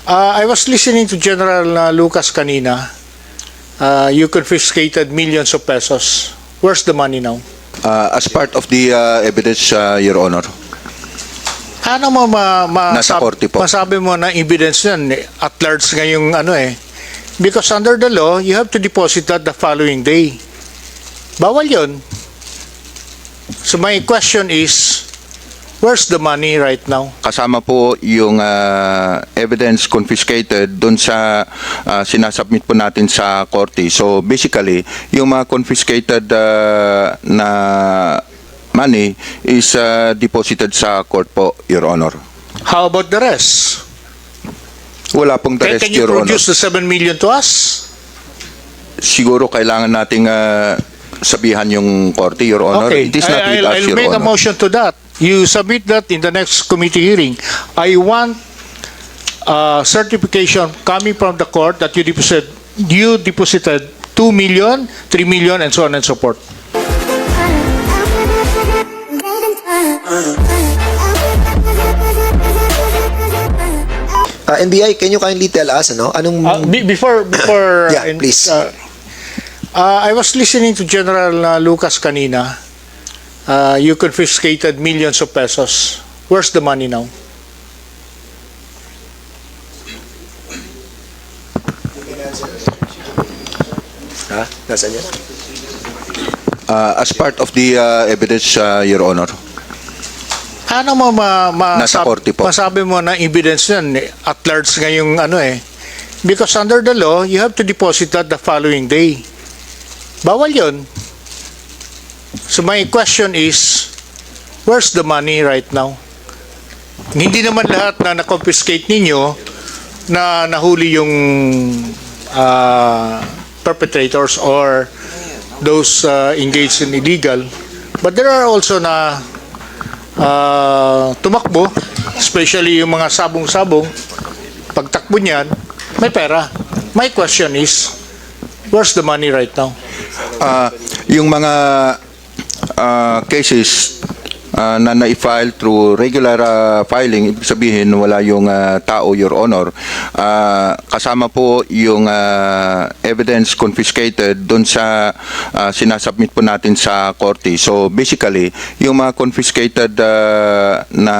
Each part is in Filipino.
I was listening to General Lucas kanina. You confiscated millions of pesos. Where's the money now? As part of the evidence, Your Honor. Ano mo Nasa korte po. masabi mo na evidence yan at large ngayong ano eh. Because under the law, you have to deposit that the following day. Bawal yun. So my question is, where's the money right now? Kasama po yung evidence confiscated doon sa sinasubmit po natin sa korte. So basically, yung mga confiscated na money is deposited sa court po, Your Honor. How about the rest? Wala pong the rest, Can you Your Honor. produce the 7 million to us? Siguro kailangan nating sabihan yung korte, Your Honor. Okay, It is not with us, I'll Your make a Honor. motion to that. You submit that in the next committee hearing. I want certification coming from the court that you deposited 2 million, 3 million, and so on and so forth. NBI, can you kindly tell us, anong... Before Yeah, please. I was listening to General Lucas kanina. You confiscated millions of pesos. Where's the money now? Nasaan yan? As part of the evidence, Your Honor. Ano mo Nasa korte po. masabi mo na evidence yan at large ngayong ano eh. Because under the law, you have to deposit that the following day. Bawal yun. So my question is, where's the money right now? Hindi naman lahat na na-confiscate ninyo na nahuli yung perpetrators or those engaged in illegal. But there are also na tumakbo, especially yung mga sabong-sabong, pagtakbo niyan, may pera. My question is, where's the money right now? Yung mga cases na na-file through regular filing, ibig sabihin wala yung tao, Your Honor. Kasama po yung evidence confiscated doon sa sinasubmit po natin sa korte. So basically, yung mga confiscated na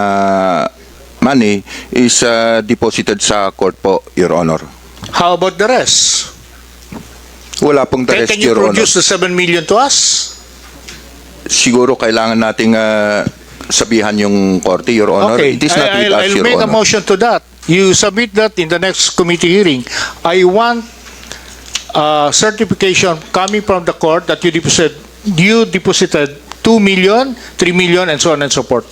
money is deposited sa court po, Your Honor. How about the rest? Wala pong the rest, Can you Your Honor. produce the 7 million to us? Siguro kailangan nating sabihan yung korte, Your Honor. Okay, It is not with us, I'll Your make a Honor. motion to that. You submit that in the next committee hearing. I want certification coming from the court that you deposited 2 million, 3 million, and so on and so forth.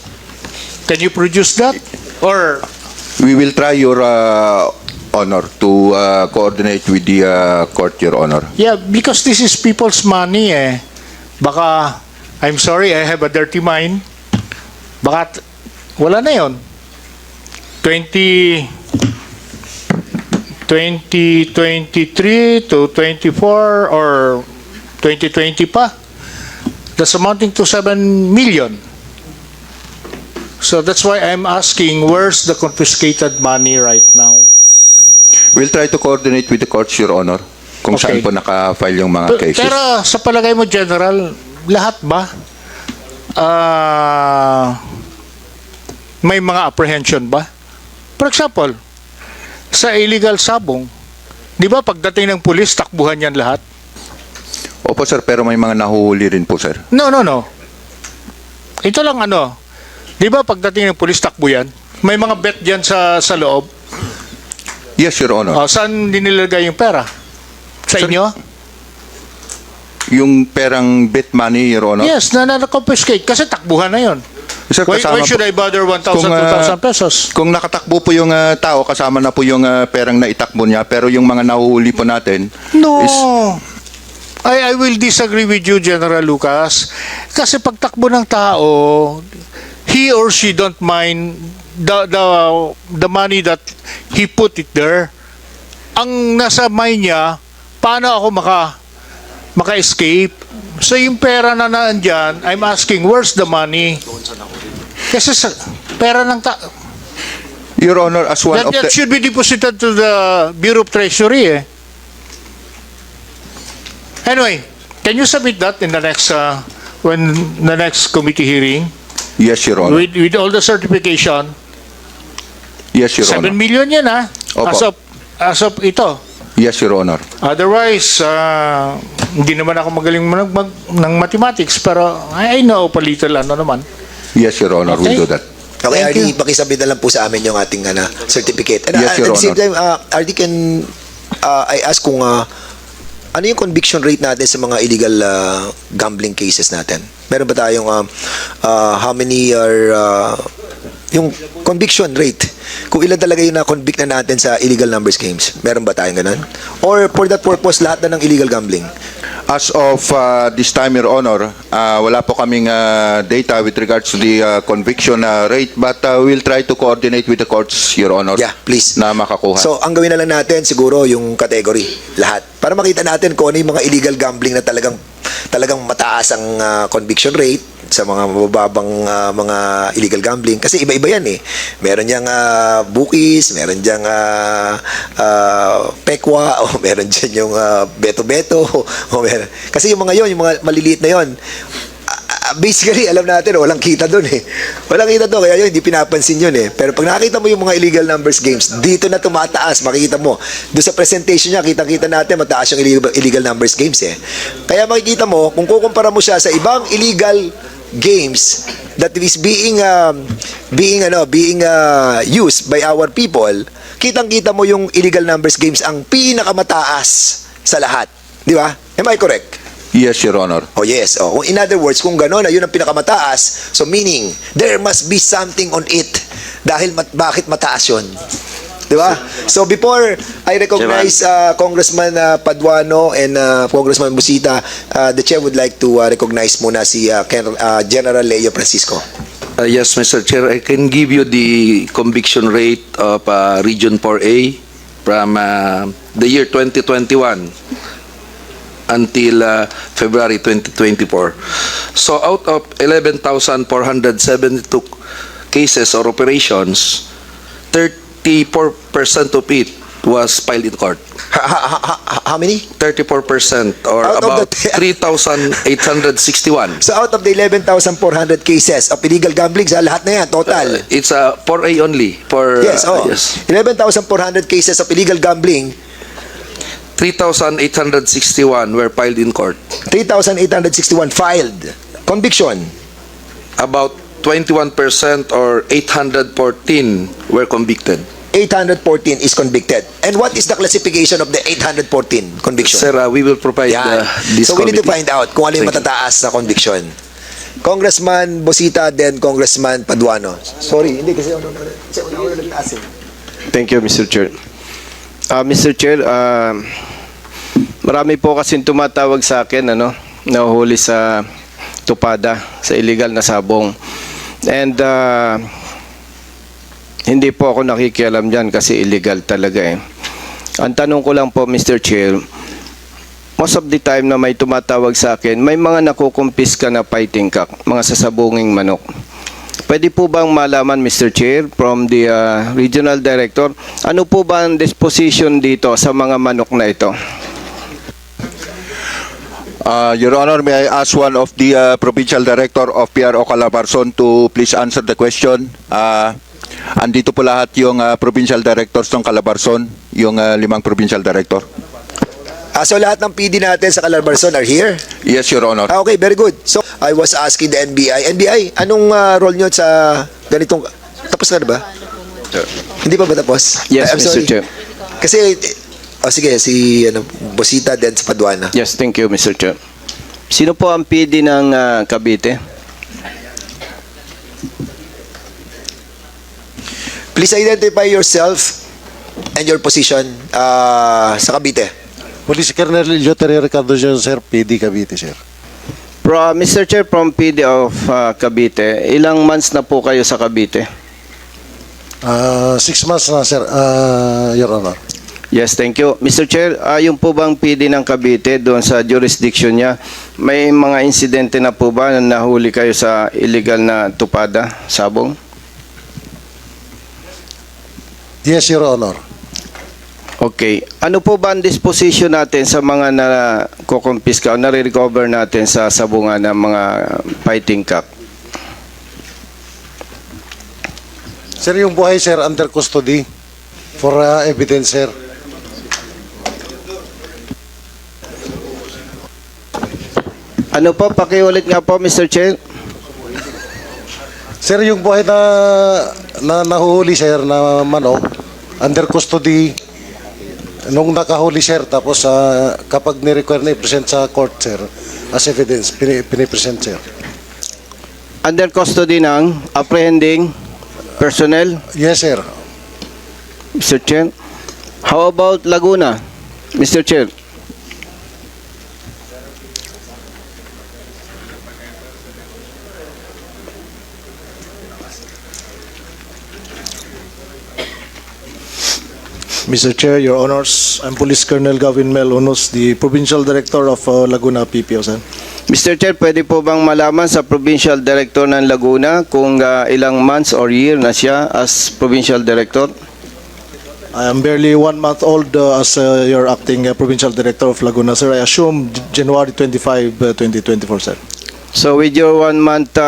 Can you produce that? Or We will try, Your Honor, to coordinate with the court, Your Honor. yeah, because this is people's money eh. Baka, I'm sorry, I have a dirty mind. Baka, wala na yun. 2023 to 24 or 2020 pa. That's amounting to 7 million. So that's why I'm asking, where's the confiscated money right now? We'll try to coordinate with the courts, Your Honor, kung Okay. saan po naka-file yung mga cases. Pero sa palagay mo, General, lahat ba may mga apprehension ba? For example, sa illegal sabong, di ba pagdating ng pulis, takbuhan yan lahat? Opo, sir, pero may mga nahuhuli rin po, sir. No. Ito lang ano, di ba pagdating ng pulis, takbo yan? May mga bet dyan sa loob. Yes, Your Honor. Saan dinilagay yung pera? Sa Sir, inyo? Yung perang bet money, Your Honor. Yes, na-confiscate kasi takbuhan na yon. Sir, Why kasama should po, I bother 1,000, Kung, 2,000 pesos? kung nakatakbo po yung tao, kasama na po yung perang naitakbo niya, pero yung mga nahuhuli po natin No. is... I will disagree with you, General Lucas. Kasi pagtakbo ng tao, he or she don't mind the money that he put it there. Ang nasa mind niya, paano ako maka-escape? So yung pera na naandyan, I'm asking, where's the money? Kasi sa pera ng tao. Your Honor, as one of That the... should be deposited to the Bureau of Treasury, eh. Anyway, can you submit that in the next, when the next committee hearing? Yes, Your Honor. With all the certification? Yes, Your 7 Honor. million yan, ha? Opo. As of ito. Yes, Your Honor. Otherwise, hindi naman ako magaling ng mathematics, pero I know pa little ano naman. Yes, Your Honor, Okay. we'll do that. Okay, Thank RD, you. pakisabit na lang po sa amin yung ating certificate. And Yes, at Your the same Honor. time, RD, can I ask kung ano yung conviction rate natin sa mga illegal gambling cases natin? Meron ba tayong how many are yung conviction rate? Kung ilan talaga yung na-convict na natin sa illegal numbers games? Meron ba tayong ganun? Or for that purpose, lahat na ng illegal gambling? As of this time, Your Honor, wala po kaming data with regards to the conviction rate, but we'll try to coordinate with the courts, Your Honor, Yeah, please. na makakuha. So, ang gawin na lang natin siguro yung category, lahat. Para makita natin kung ano yung mga illegal gambling na talagang mataas ang conviction rate sa mga mababang mga illegal gambling. Kasi iba-iba yan eh. Meron diyang bookies, meron diyang pekwa, o meron dyan yung beto-beto. O meron. Kasi yung mga yon, yung mga maliliit na yon, basically, alam natin, walang kita doon eh. Walang kita doon, kaya yun, hindi pinapansin yun eh. Pero pag nakita mo yung mga illegal numbers games, dito na tumataas, makikita mo. Doon sa presentation niya, kitang-kita natin, mataas yung illegal numbers games eh. Kaya makikita mo, kung kukumpara mo siya sa ibang illegal games that is being used by our people, kitang-kita mo yung illegal numbers games ang pinakamataas sa lahat. Di ba? Am I correct? Yes, Your Honor. Oh yes. Oh, in other words, kung gano'n na yun ang pinakamataas, so meaning there must be something on it. Dahil bakit mataas yun? Di ba? So before I recognize Congressman Paduano and Congressman Busita, the chair would like to recognize muna si General Leo Francisco. Yes, Mr. Chair, I can give you the conviction rate of Region 4A from the year 2021 until February 2024. So out of 11,472 cases or operations, 34% of it was filed in court. How many? 34% or Out of about the- 3,861. So out of the 11,400 cases of illegal gambling, sa lahat na yan, total. It's 4A only. For, yes, oh. yes. 11,400 cases of illegal gambling, 3,861 were filed in court. 3,861 filed. Conviction. About 21% or 814 were convicted. 814 is convicted. And what is the classification of the 814 conviction? Sir, we will provide Yan. this So we need to committee. find out kung ano yung Thank you. matataas na conviction. Congressman Busita, then Congressman Paduano. Sorry, hindi kasi una nagtaas eh. Thank you, Mr. Chair. Mr. Chair, marami po kasing tumatawag sa akin, nahuhuli sa tupada, sa illegal na sabong. And hindi po ako nakikialam dyan kasi illegal talaga eh. Ang tanong ko lang po, Mr. Chair, most of the time na may tumatawag sa akin, may mga nakukumpiska na fighting cock, mga sasabunging manok. Pwede po bang malaman, Mr. Chair, from the Regional Director, ano po ba ang disposition dito sa mga manok na ito? Your Honor, may I ask one of the Provincial Director of PRO Calabarzon to please answer the question? Andito po lahat yung Provincial Directors ng Calabarzon, yung 5 Provincial Director. So lahat ng PD natin sa Calabarzon are here? Yes, Your Honor. Okay, very good. So I was asking the NBI. NBI, anong role nyo sa ganitong... Tapos na ba? Hindi pa ba tapos? Yes, I'm Mr. sorry. Chair. Kasi, sige, si Busita then sa Paduana. Yes, thank you, Mr. Chair. Sino po ang PD ng Cavite? Please identify yourself and your position sa Cavite. Police Colonel Eleuterio Ricardo Jr., sir, PD Cavite, sir. Mr. Chair, from PD of Cavite, ilang months na po kayo sa Cavite? 6 months na, sir, Your Honor. Yes, thank you. Mr. Chair, yung po bang PD ng Cavite doon sa jurisdiction niya, may mga insidente na po ba na nahuli kayo sa illegal na tupada, sabong? Yes, Your Honor. Okay. Ano po ba ang disposition natin sa mga nakukumpiska o nare-recover natin sa sabungan ng mga fighting cock? Sir, yung buhay, sir, under custody for evidence, sir. Ano po? Pakiulit nga po, Mr. Chair. Sir, yung buhay na nahuhuli, sir, na manok, under custody, nung nakahuli, sir, tapos kapag ni-require na i-present sa court, sir, as evidence, pinipresent, sir. Under custody ng apprehending personnel, Yes, sir. Mr. Chair. How about Laguna, Mr. Chair? Mr. Chair, Your Honors, I'm Police Colonel Gavin Mel Unos, the Provincial Director of Laguna PPO, sir. Mr. Chair, pwede po bang malaman sa Provincial Director ng Laguna kung ilang months or year na siya as Provincial Director? I am barely 1 month old as your acting Provincial Director of Laguna, sir. I assume January 25, 2024, sir. So with your 1 month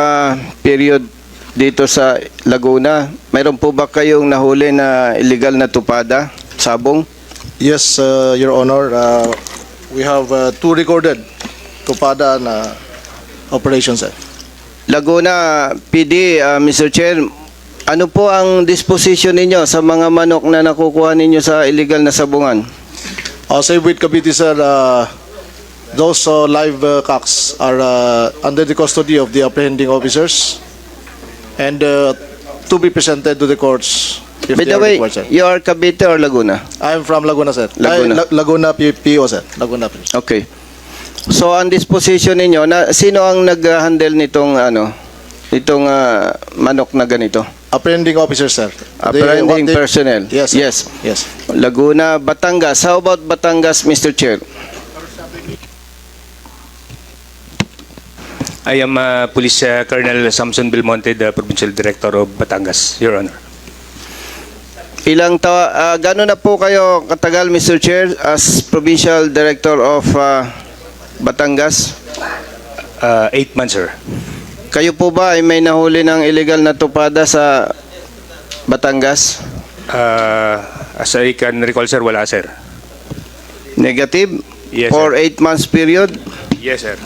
period dito sa Laguna, mayroon po ba kayong nahuli na illegal na tupada, sabong? Yes, Your Honor, we have 2 recorded tupada na operations, sir. Laguna PD, Mr. Chair, ano po ang disposition ninyo sa mga manok na nakukuha ninyo sa illegal na sabungan? Same with Cavite, sir. Those live cocks are under the custody of the apprehending officers and to be presented to the courts if By they the are way, required, sir. you are Cavite or Laguna? I'm from Laguna, sir. Laguna. Laguna PPO, sir. Laguna PPO. Okay. So ang disposition ninyo, sino ang nag-handle nitong manok na ganito? Apprehending officer, sir. Apprehending personnel. Yes, sir. Yes. Yes. Laguna, Batangas. How about Batangas, Mr. Chair? I am Police Colonel Samson Belmonte, the Provincial Director of Batangas, Your Honor. Gano'n na po kayo katagal, Mr. Chair, as Provincial Director of Batangas? 8 months, sir. Kayo po ba ay may nahuli ng illegal na tupada sa Batangas? As I can recall, sir, wala, sir. Negative? Yes, For sir. 8 months period? Yes, sir.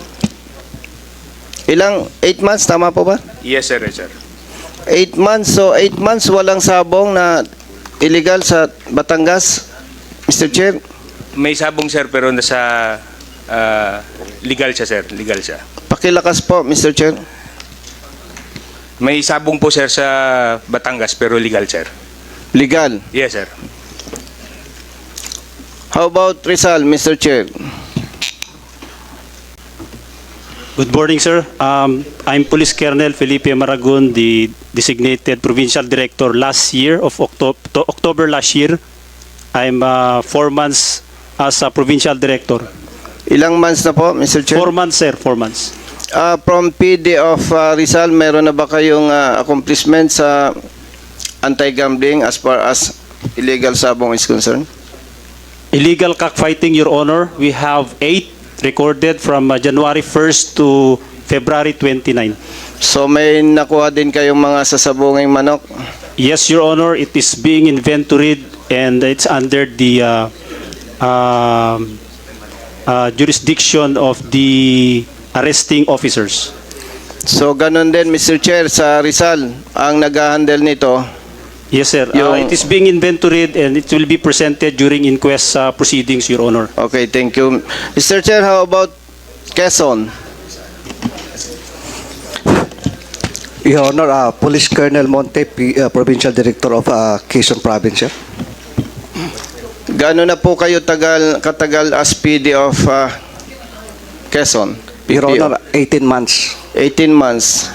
Ilang? 8 months? Tama po ba? Yes, sir, yes, sir. 8 months. So 8 months walang sabong na illegal sa Batangas, Mr. Chair? May sabong, sir, pero nasa legal siya, sir. Legal siya. Pakilakas po, Mr. Chair. May sabong po, sir, sa Batangas, pero legal, sir. Legal. Yes, sir. How about Rizal, Mr. Chair? Good morning, sir. I'm Police Colonel Felipe Maragon, the designated Provincial Director last year of October last year. I'm 4 months as a Provincial Director. Ilang months na po, Mr. Chair? 4 months, sir. 4 months. From PD of Rizal, meron na ba kayong accomplishment sa anti-gambling as far as illegal sabong is concerned? Illegal cockfighting, Your Honor. We have 8 recorded from January 1st to February 29. So may nakuha din kayong mga sasabunging manok? Yes, Your Honor. It is being inventoried and it's under the jurisdiction of the arresting officers. So ganun din, Mr. Chair, sa Rizal, ang nag-handle nito. Yes, sir. Yung- It is being inventoried and it will be presented during inquest proceedings, Your Honor. Okay, thank you. Mr. Chair, how about Quezon? Your Honor, Police Colonel Monte, Provincial Director of Quezon Province. Sir. Gano'n na po kayo katagal as PD of Quezon? Your PPO? Honor, 18 months. 18 months.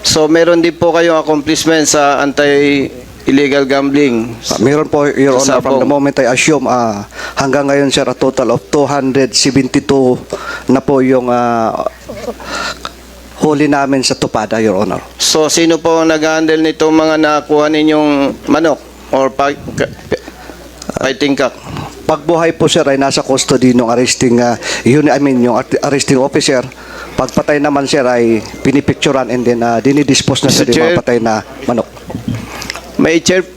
So meron din po kayong accomplishment sa anti-illegal gambling? Meron po, Your Sa Honor, from the sabong. moment I assume, hanggang ngayon, sir, a total of 272 na po yung huli namin sa tupada, Your Honor. So sino po ang nag-handle nitong mga nakuha ninyong manok? or fighting cock? Pagbuhay po sir ay nasa custody ng arresting yung arresting officer. Pagpatay naman sir ay pinipicturan and then dinidispose na Mr. sa mga Chair. patay na manok.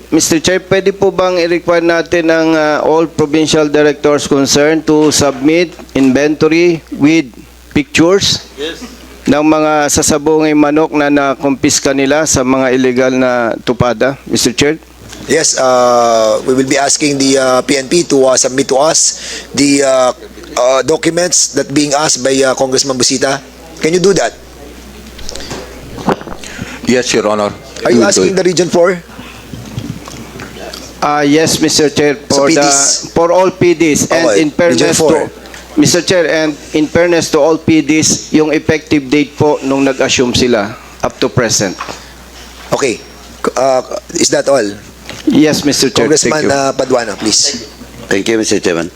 Mr. Chair, pwede po bang i-require natin ng all provincial directors concerned to submit inventory with pictures ng mga sasabungay manok na nakumpiska nila sa mga illegal na tupada, Mr. Chair? Yes, we will be asking the PNP to submit to us the documents that being asked by Congressman Busita. Can you do that? Yes, Your Honor. Are you asking the Region 4? Yes, Mr. Chair, Sa PDs. for all PDs and Okay, in fairness Region to Mr. Chair, and in fairness to all PDs, yung effective date po nung nag-assume sila up to present. Okay. Is that all? Yes, Mr. Chair. Thank Congressman you. Paduano, please. Thank you, Mr. Chairman.